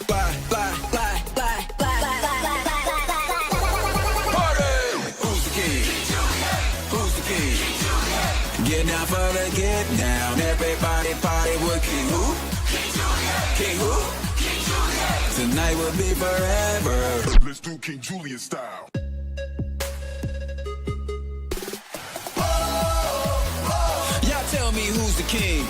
Fly, fly, fly, fly, fly, fly, fly, fly, fly, fly, fly. Party! Who's the king? Who's the king? Get down for the get down. Everybody party with King who? King who? Tonight will be forever. Let's do King Julian style. Y'all tell me who's the king?